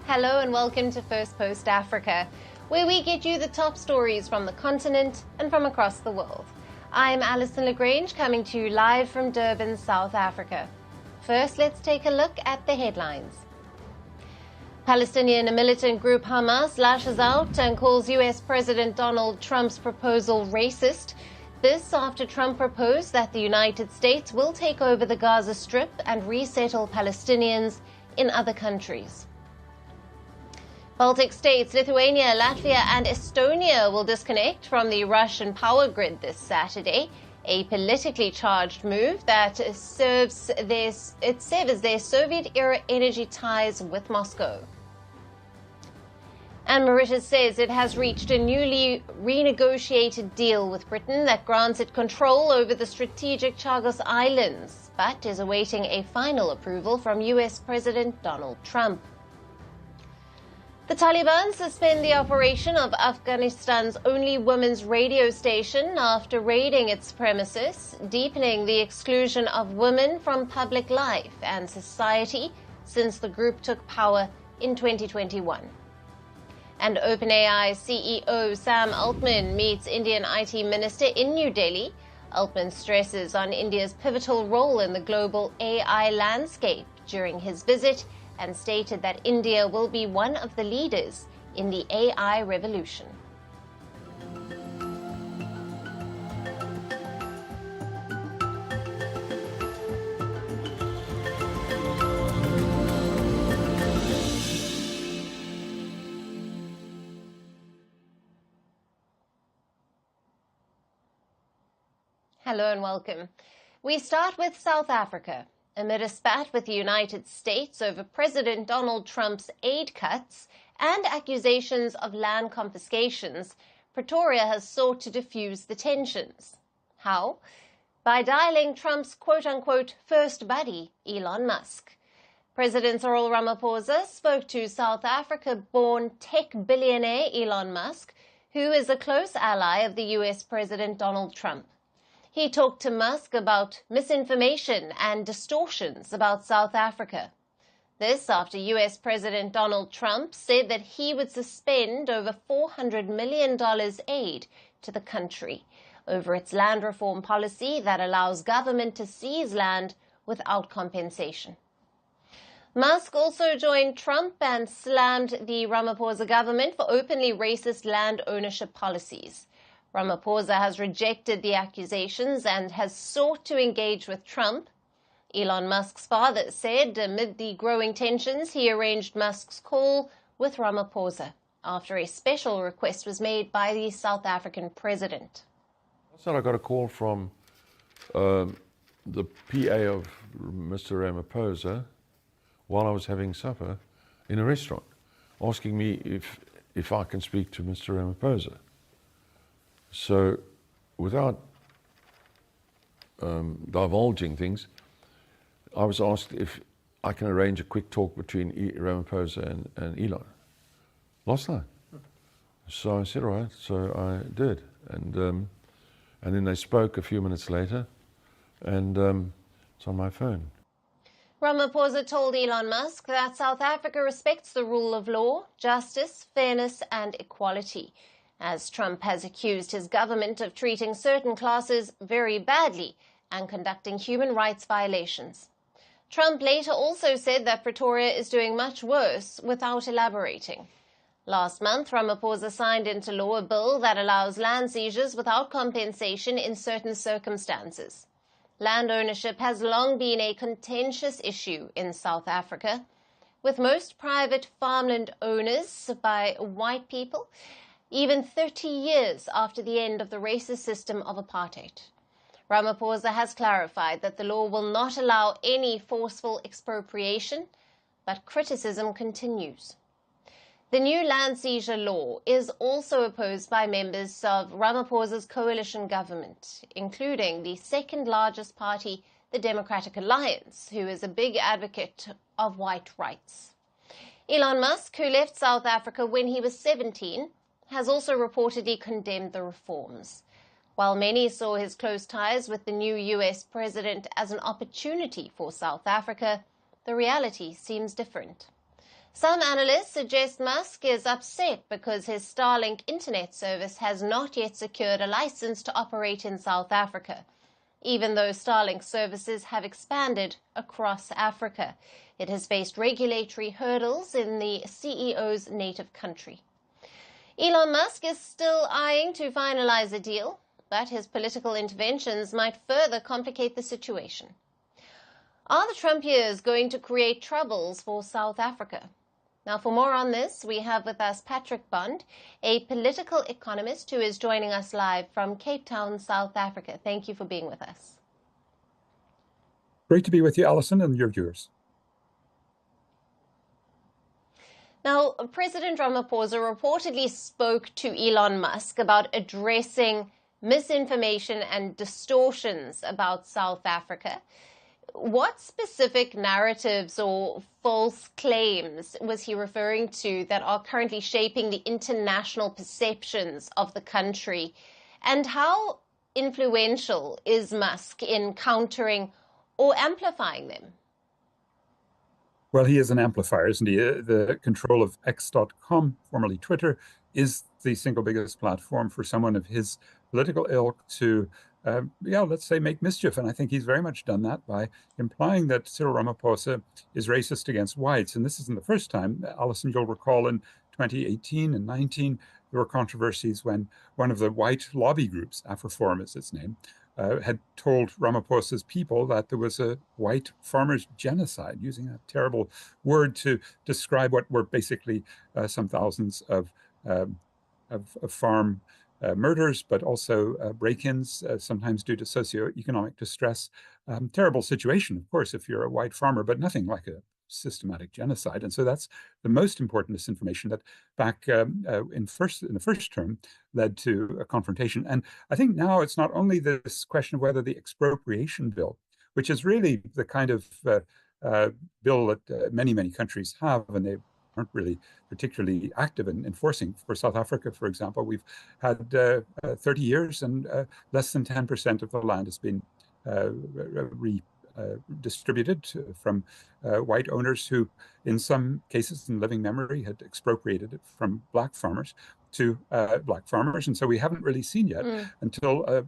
Hello and welcome to Firstpost Africa, where we get you the top stories from the continent and from across the world. I'm Alison Lagrange, coming to you live from Durban, South Africa. First, let's take a look at the headlines. Palestinian militant group Hamas lashes out and calls US President Donald Trump's proposal racist. This after Trump proposed that the United States will take over the Gaza Strip and resettle Palestinians in other countries. Baltic states, Lithuania, Latvia and Estonia will disconnect from the Russian power grid this Saturday, a politically charged move that severs their Soviet-era energy ties with Moscow. And Mauritius says it has reached a newly renegotiated deal with Britain that grants it control over the strategic Chagos Islands, but is awaiting a final approval from US President Donald Trump. The Taliban suspend the operation of Afghanistan's only women's radio station after raiding its premises, deepening the exclusion of women from public life and society since the group took power in 2021. And OpenAI CEO Sam Altman meets Indian IT Minister in New Delhi. Altman stresses on India's pivotal role in the global AI landscape during his visit, and stated that India will be one of the leaders in the AI revolution. Hello and welcome. We start with South Africa. Amid a spat with the United States over President Donald Trump's aid cuts and accusations of land confiscations, Pretoria has sought to diffuse the tensions. How? By dialing Trump's quote-unquote first buddy, Elon Musk. President Cyril Ramaphosa spoke to South Africa-born tech billionaire Elon Musk, who is a close ally of the US President Donald Trump. He talked to Musk about misinformation and distortions about South Africa. This after US President Donald Trump said that he would suspend over $400 million aid to the country over its land reform policy that allows government to seize land without compensation. Musk also joined Trump and slammed the Ramaphosa government for openly racist land ownership policies. Ramaphosa has rejected the accusations and has sought to engage with Trump. Elon Musk's father said amid the growing tensions, he arranged Musk's call with Ramaphosa after a special request was made by the South African president. I got a call from the PA of Mr. Ramaphosa while I was having supper in a restaurant, asking me if I can speak to Mr. Ramaphosa. So, without divulging things, I was asked if I can arrange a quick talk between Ramaphosa and Elon last night. So I said, all right, so I did. And then they spoke a few minutes later, and it's on my phone. Ramaphosa told Elon Musk that South Africa respects the rule of law, justice, fairness and equality, as Trump has accused his government of treating certain classes very badly and conducting human rights violations. Trump later also said that Pretoria is doing much worse without elaborating. Last month, Ramaphosa signed into law a bill that allows land seizures without compensation in certain circumstances. Land ownership has long been a contentious issue in South Africa, with most private farmland owners by white people, even 30 years after the end of the racist system of apartheid. Ramaphosa has clarified that the law will not allow any forceful expropriation, but criticism continues. The new land seizure law is also opposed by members of Ramaphosa's coalition government, including the second largest party, the Democratic Alliance, who is a big advocate of white rights. Elon Musk, who left South Africa when he was 17, has also reportedly condemned the reforms. While many saw his close ties with the new US president as an opportunity for South Africa, the reality seems different. Some analysts suggest Musk is upset because his Starlink internet service has not yet secured a license to operate in South Africa, even though Starlink services have expanded across Africa. It has faced regulatory hurdles in the CEO's native country. Elon Musk is still eyeing to finalize a deal, but his political interventions might further complicate the situation. Are the Trump years going to create troubles for South Africa? Now, for more on this, we have with us Patrick Bond, a political economist who is joining us live from Cape Town, South Africa. Thank you for being with us. Great to be with you, Alison, and your viewers. Now, President Ramaphosa reportedly spoke to Elon Musk about addressing misinformation and distortions about South Africa. What specific narratives or false claims was he referring to that are currently shaping the international perceptions of the country? And how influential is Musk in countering or amplifying them? Well, he is an amplifier, isn't he? The control of X.com, formerly Twitter, is the single biggest platform for someone of his political ilk to let's say, make mischief. And I think he's very much done that by implying that Cyril Ramaphosa is racist against whites. And this isn't the first time. Alison, you'll recall in 2018 and 19, there were controversies when one of the white lobby groups, AfriForum is its name, had told Ramaphosa's people that there was a white farmers' genocide, using a terrible word to describe what were basically some thousands of farm murders, but also break-ins, sometimes due to socioeconomic distress. Terrible situation, of course, if you're a white farmer, but nothing like a systematic genocide. And so that's the most important misinformation that back in the first term led to a confrontation. And I think now it's not only this question of whether the expropriation bill, which is really the kind of bill that many countries have, and they aren't really particularly active in enforcing. For South Africa, for example, we've had 30 years and less than 10% of the land has been distributed from white owners who, in some cases in living memory, had expropriated it from black farmers to black farmers. And so we haven't really seen yet until a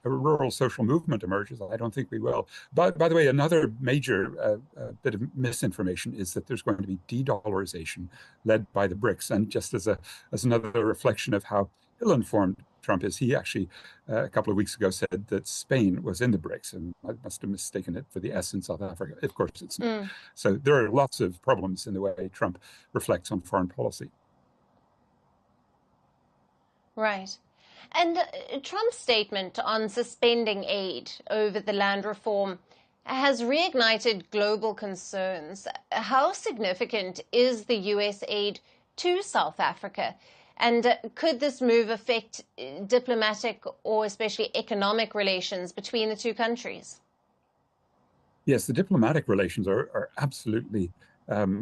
rural social movement emerges. I don't think we will. But by the way, another major bit of misinformation is that there's going to be de-dollarization led by the BRICS. And just as another reflection of how ill-informed Trump is, he actually a couple of weeks ago said that Spain was in the BRICS, and I must have mistaken it for the S in South Africa. Of course it's not. So there are lots of problems in the way Trump reflects on foreign policy. Right. And Trump's statement on suspending aid over the land reform has reignited global concerns. How significant is the U.S. aid to South Africa? And could this move affect diplomatic or especially economic relations between the two countries? Yes, the diplomatic relations are absolutely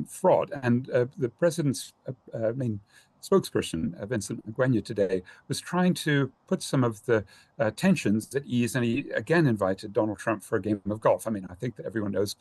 fraught. And the president's main spokesperson, Vincent Magwenya, today was trying to put some of the tensions at ease. And he again invited Donald Trump for a game of golf. I mean, I think that everyone knows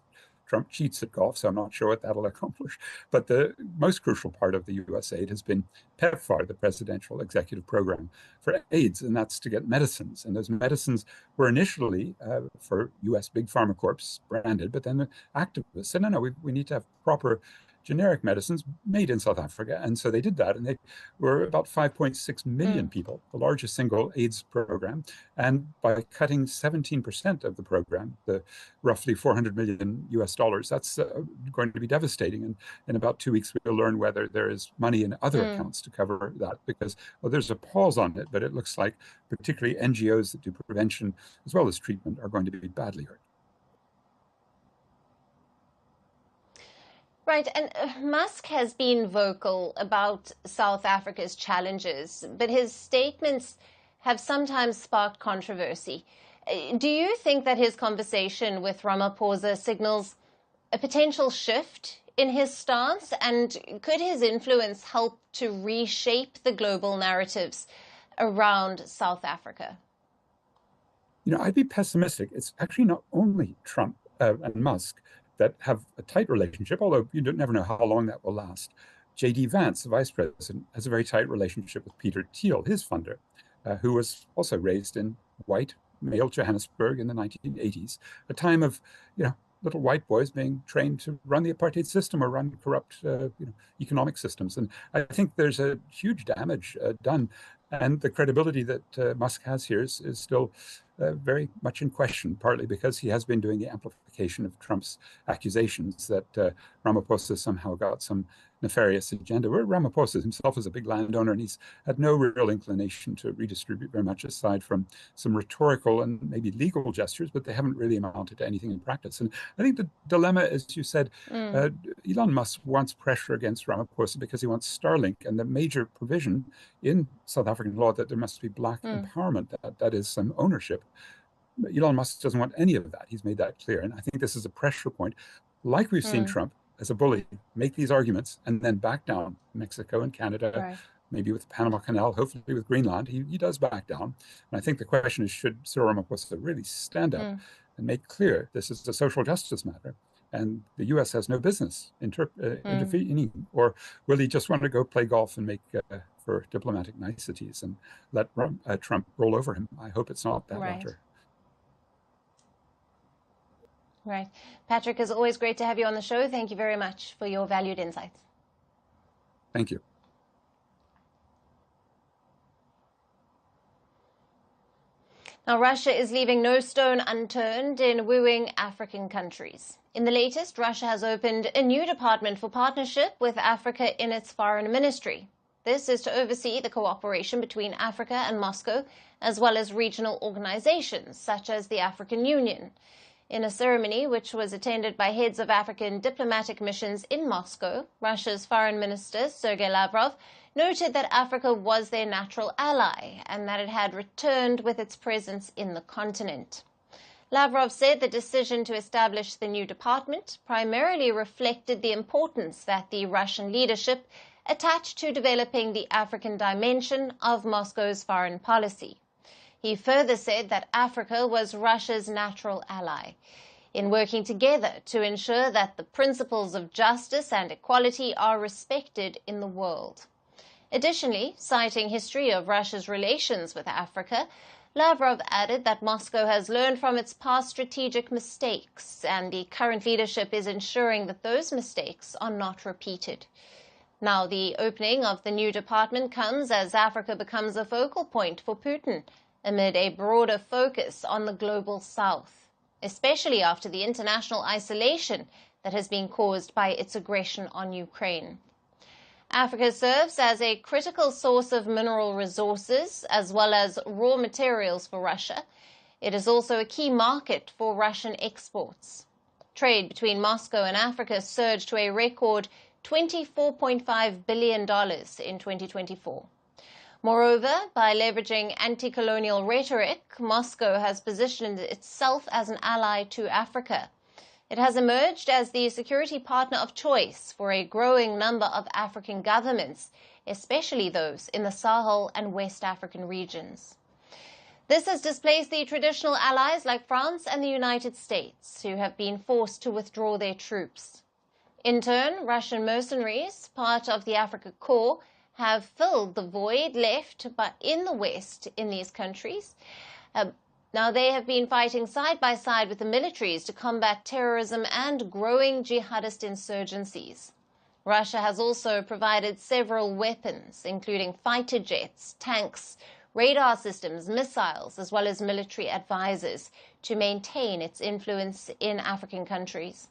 Trump cheats at golf, so I'm not sure what that'll accomplish. But the most crucial part of the U.S. aid has been PEPFAR, the Presidential Executive Program for AIDS, and that's to get medicines. And those medicines were initially for U.S. Big Pharma Corps branded, but then the activists said, no, we need to have proper generic medicines made in South Africa. And so they did that, and they were about 5.6 million people, the largest single AIDS program. And by cutting 17% of the program, the roughly $400 million US, that's going to be devastating. And in about 2 weeks, we'll learn whether there is money in other accounts to cover that, because, well, there's a pause on it, but it looks like particularly NGOs that do prevention as well as treatment are going to be badly hurt. Right, and Musk has been vocal about South Africa's challenges, but his statements have sometimes sparked controversy. Do you think that his conversation with Ramaphosa signals a potential shift in his stance, and could his influence help to reshape the global narratives around South Africa? You know, I'd be pessimistic. It's actually not only Trump and Musk that have a tight relationship, although you never know how long that will last. J.D. Vance, the vice president, has a very tight relationship with Peter Thiel, his funder, who was also raised in white, male Johannesburg in the 1980s, a time of, little white boys being trained to run the apartheid system or run corrupt, economic systems. And I think there's a huge damage done. And the credibility that Musk has here is still very much in question, partly because he has been doing the amplification of Trump's accusations that Ramaphosa somehow got some nefarious agenda, where Ramaphosa himself is a big landowner, and he's had no real inclination to redistribute very much aside from some rhetorical and maybe legal gestures, but they haven't really amounted to anything in practice. And I think the dilemma, as you said, Elon Musk wants pressure against Ramaphosa because he wants Starlink, and the major provision in South African law that there must be black empowerment, that is some ownership. Elon Musk doesn't want any of that. He's made that clear. And I think this is a pressure point, like we've seen Trump as a bully make these arguments and then back down. Mexico and Canada, maybe with the Panama Canal, hopefully with Greenland, he does back down. And I think the question is, should Cyril Ramaphosa really stand up and make clear this is a social justice matter, and the U.S. has no business intervening, or will he just want to go play golf and make for diplomatic niceties and let Trump roll over him? I hope it's not that latter. Right. Patrick, it's always great to have you on the show. Thank you very much for your valued insights. Thank you. Now, Russia is leaving no stone unturned in wooing African countries. In the latest, Russia has opened a new department for partnership with Africa in its foreign ministry. This is to oversee the cooperation between Africa and Moscow, as well as regional organizations such as the African Union. In a ceremony which was attended by heads of African diplomatic missions in Moscow, Russia's Foreign Minister Sergei Lavrov noted that Africa was their natural ally and that it had returned with its presence in the continent. Lavrov said the decision to establish the new department primarily reflected the importance that the Russian leadership attached to developing the African dimension of Moscow's foreign policy. He further said that Africa was Russia's natural ally in working together to ensure that the principles of justice and equality are respected in the world. Additionally, citing history of Russia's relations with Africa, Lavrov added that Moscow has learned from its past strategic mistakes, and the current leadership is ensuring that those mistakes are not repeated. Now, the opening of the new department comes as Africa becomes a focal point for Putin, amid a broader focus on the global south, especially after the international isolation that has been caused by its aggression on Ukraine. Africa serves as a critical source of mineral resources as well as raw materials for Russia. It is also a key market for Russian exports. Trade between Moscow and Africa surged to a record $24.5 billion in 2024. Moreover, by leveraging anti-colonial rhetoric, Moscow has positioned itself as an ally to Africa. It has emerged as the security partner of choice for a growing number of African governments, especially those in the Sahel and West African regions. This has displaced the traditional allies like France and the United States, who have been forced to withdraw their troops. In turn, Russian mercenaries, part of the Africa Corps, have filled the void left in the West in these countries. Now, they have been fighting side by side with the militaries to combat terrorism and growing jihadist insurgencies. Russia has also provided several weapons, including fighter jets, tanks, radar systems, missiles, as well as military advisors, to maintain its influence in African countries.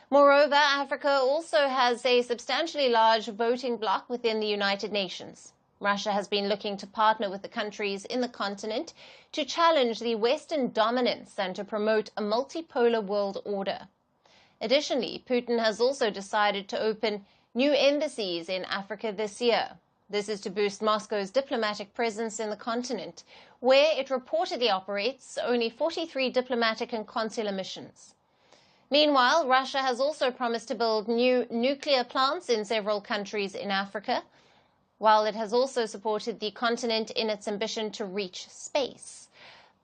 Moreover, Africa also has a substantially large voting bloc within the United Nations. Russia has been looking to partner with the countries in the continent to challenge the Western dominance and to promote a multipolar world order. Additionally, Putin has also decided to open new embassies in Africa this year. This is to boost Moscow's diplomatic presence in the continent, where it reportedly operates only 43 diplomatic and consular missions. Meanwhile, Russia has also promised to build new nuclear plants in several countries in Africa, while it has also supported the continent in its ambition to reach space.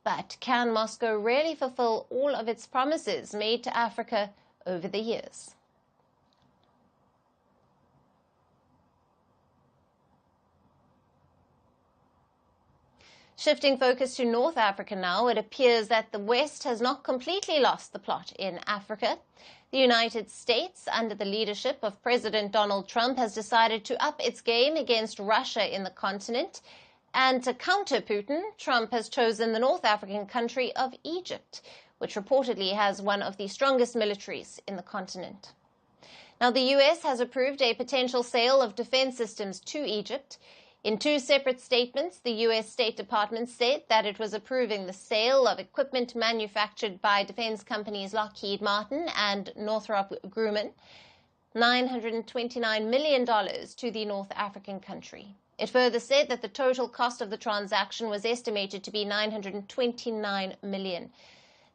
But can Moscow really fulfill all of its promises made to Africa over the years. Shifting focus to North Africa now, it appears that the West has not completely lost the plot in Africa. The United States, under the leadership of President Donald Trump, has decided to up its game against Russia in the continent. And to counter Putin, Trump has chosen the North African country of Egypt, which reportedly has one of the strongest militaries in the continent. Now, the U.S. has approved a potential sale of defense systems to Egypt. In two separate statements, the U.S. State Department said that it was approving the sale of equipment manufactured by defense companies Lockheed Martin and Northrop Grumman, $929 million to the North African country. It further said that the total cost of the transaction was estimated to be $929 million.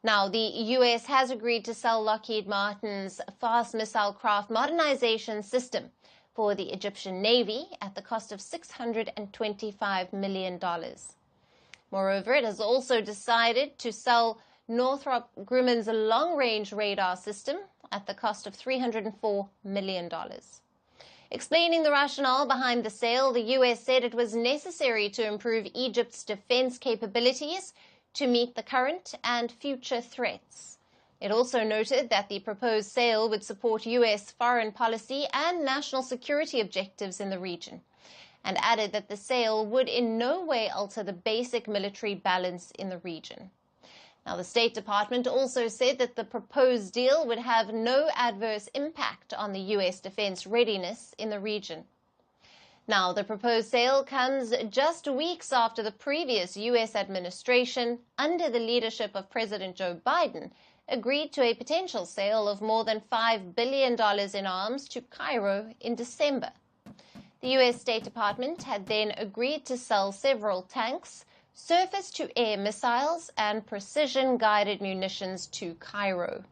Now, the U.S. has agreed to sell Lockheed Martin's fast missile craft modernization system for the Egyptian Navy at the cost of $625 million. Moreover, it has also decided to sell Northrop Grumman's long-range radar system at the cost of $304 million. Explaining the rationale behind the sale, the U.S. said it was necessary to improve Egypt's defense capabilities to meet the current and future threats. It also noted that the proposed sale would support U.S. foreign policy and national security objectives in the region, and added that the sale would in no way alter the basic military balance in the region. Now, the State Department also said that the proposed deal would have no adverse impact on the U.S. defense readiness in the region. Now, the proposed sale comes just weeks after the previous U.S. administration, under the leadership of President Joe Biden, agreed to a potential sale of more than $5 billion in arms to Cairo in December. The U.S. State Department had then agreed to sell several tanks, surface-to-air missiles, and precision-guided munitions to Cairo.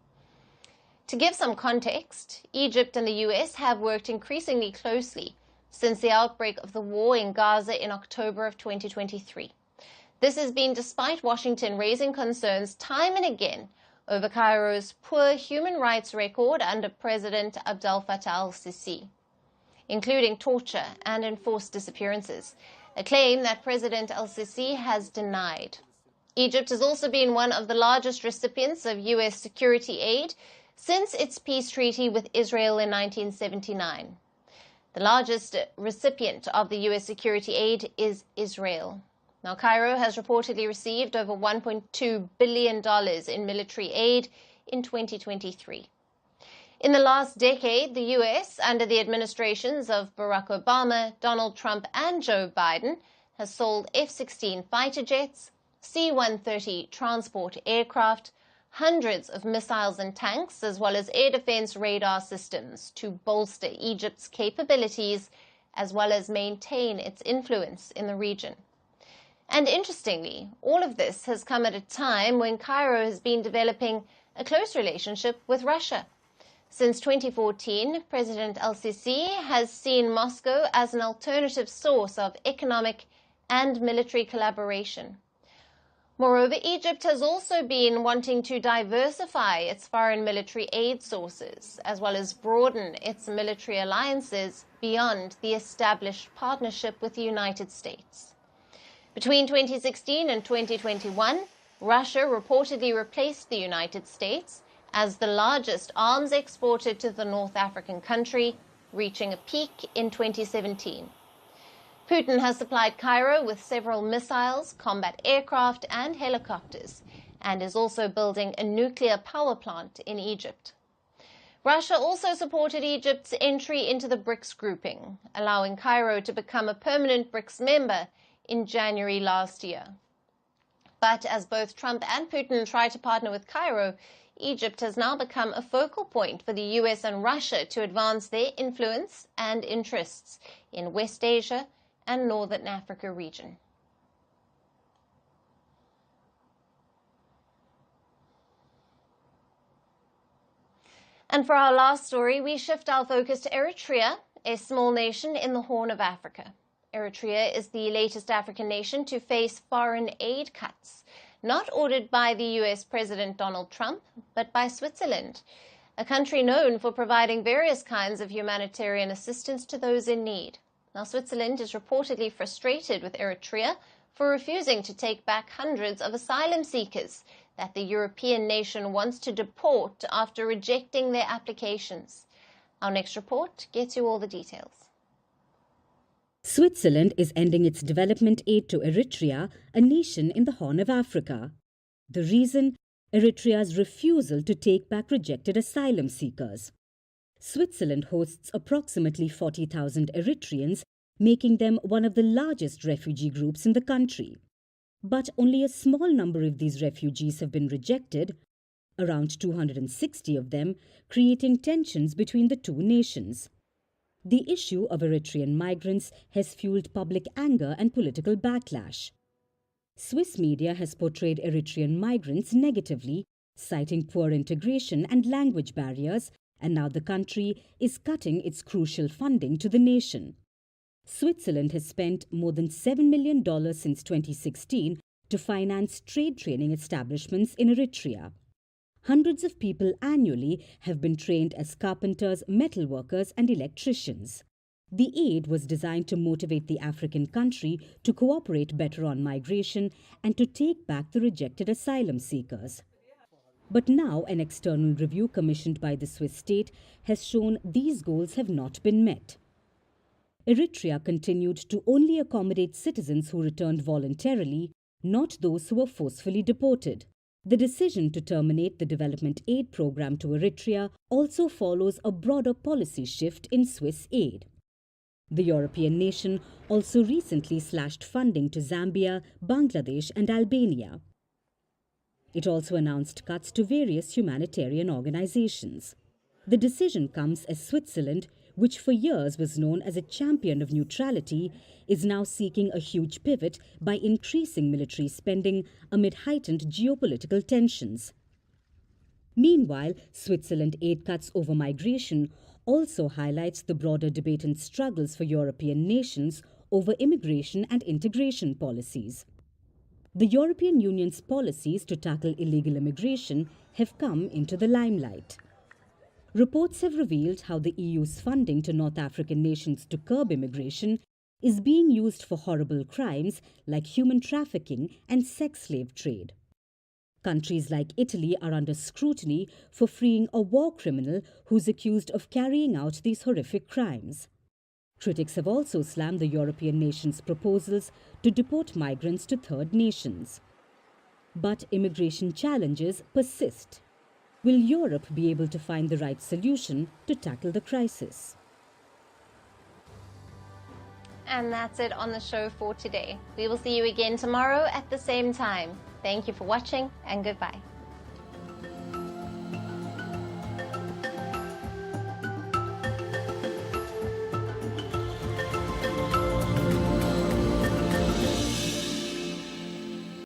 To give some context, Egypt and the U.S. have worked increasingly closely since the outbreak of the war in Gaza in October of 2023. This has been despite Washington raising concerns time and again over Cairo's poor human rights record under President Abdel Fattah al-Sisi, including torture and enforced disappearances, a claim that President al-Sisi has denied. Egypt has also been one of the largest recipients of U.S. security aid since its peace treaty with Israel in 1979. The largest recipient of the U.S. security aid is Israel. Now, Cairo has reportedly received over $1.2 billion in military aid in 2023. In the last decade, the U.S., under the administrations of Barack Obama, Donald Trump, and Joe Biden, has sold F-16 fighter jets, C-130 transport aircraft, hundreds of missiles and tanks, as well as air defense radar systems to bolster Egypt's capabilities, as well as maintain its influence in the region. And interestingly, all of this has come at a time when Cairo has been developing a close relationship with Russia. Since 2014, President al-Sisi has seen Moscow as an alternative source of economic and military collaboration. Moreover, Egypt has also been wanting to diversify its foreign military aid sources, as well as broaden its military alliances beyond the established partnership with the United States. Between 2016 and 2021, Russia reportedly replaced the United States as the largest arms exporter to the North African country, reaching a peak in 2017. Putin has supplied Cairo with several missiles, combat aircraft, and helicopters, and is also building a nuclear power plant in Egypt. Russia also supported Egypt's entry into the BRICS grouping, allowing Cairo to become a permanent BRICS member in January last year. But as both Trump and Putin try to partner with Cairo, Egypt has now become a focal point for the US and Russia to advance their influence and interests in West Asia and Northern Africa region. And for our last story, we shift our focus to Eritrea, a small nation in the Horn of Africa. Eritrea is the latest African nation to face foreign aid cuts, not ordered by the US President Donald Trump, but by Switzerland. a country known for providing various kinds of humanitarian assistance to those in need. Now, Switzerland is reportedly frustrated with Eritrea for refusing to take back hundreds of asylum seekers that the European nation wants to deport after rejecting their applications. Our next report gets you all the details. Switzerland is ending its development aid to Eritrea, a nation in the Horn of Africa. The reason? Eritrea's refusal to take back rejected asylum seekers. Switzerland hosts approximately 40,000 Eritreans, making them one of the largest refugee groups in the country. But only a small number of these refugees have been rejected, around 260 of them, creating tensions between the two nations. The issue of Eritrean migrants has fueled public anger and political backlash. Swiss media has portrayed Eritrean migrants negatively, citing poor integration and language barriers, and now the country is cutting its crucial funding to the nation. Switzerland has spent more than $7 million since 2016 to finance trade training establishments in Eritrea. Hundreds of people annually have been trained as carpenters, metalworkers, and electricians. The aid was designed to motivate the African country to cooperate better on migration and to take back the rejected asylum seekers. But now an external review commissioned by the Swiss state has shown these goals have not been met. Eritrea continued to only accommodate citizens who returned voluntarily, not those who were forcefully deported. The decision to terminate the development aid program to Eritrea also follows a broader policy shift in Swiss aid. The European nation also recently slashed funding to Zambia, Bangladesh, and Albania. It also announced cuts to various humanitarian organizations. The decision comes as Switzerland, which for years was known as a champion of neutrality, is now seeking a huge pivot by increasing military spending amid heightened geopolitical tensions. Meanwhile, Switzerland aid cuts over migration also highlights the broader debate and struggles for European nations over immigration and integration policies. The European Union's policies to tackle illegal immigration have come into the limelight. Reports have revealed how the EU's funding to North African nations to curb immigration is being used for horrible crimes like human trafficking and sex slave trade. Countries like Italy are under scrutiny for freeing a war criminal who's accused of carrying out these horrific crimes. Critics have also slammed the European nations' proposals to deport migrants to third nations. But immigration challenges persist. Will Europe be able to find the right solution to tackle the crisis? And that's it on the show for today. We will see you again tomorrow at the same time. Thank you for watching and goodbye.